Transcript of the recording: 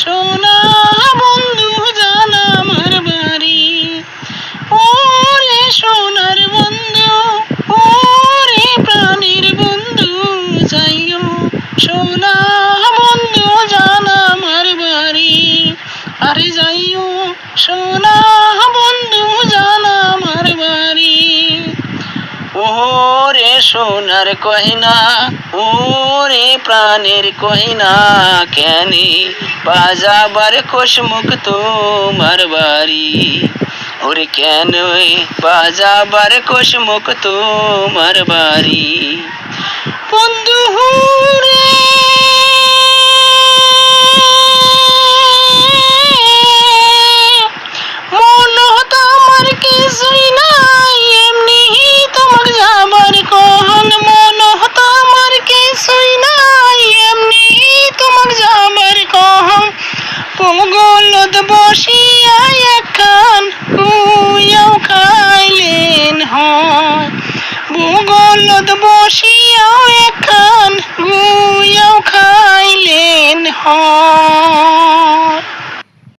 সোনা বন্ধু জান আমার বাড়ি। ওরে সোনার বন্ধু, ওরে প্রাণের বন্ধু, যাইও সোনা বন্ধু জান আমার বাড়ি। আরে যাইও সোনা বন্ধু জান আমার বাড়ি। ওরে সোনার কহিনা, ওরে প্রাণের কহিনা, কেনে বাজাবার খোশমুখ তোমার বাড়ি। ওরে কেন বাজাবার খোশমুখ তোমার বাড়ি। বন্ধু রে মন হতো আমার কিছুই নাই, এমনি তোমাক যাবার কহন। মন হতো আমার কিছুই নাই, এমনি তোমাক যাবার কহন। পগলত বসিয়া একখান কুইয়াও খাইলেন হয়। ভূগোলত বসিয়াও একখান গুইয়াও খাইলেন হয়।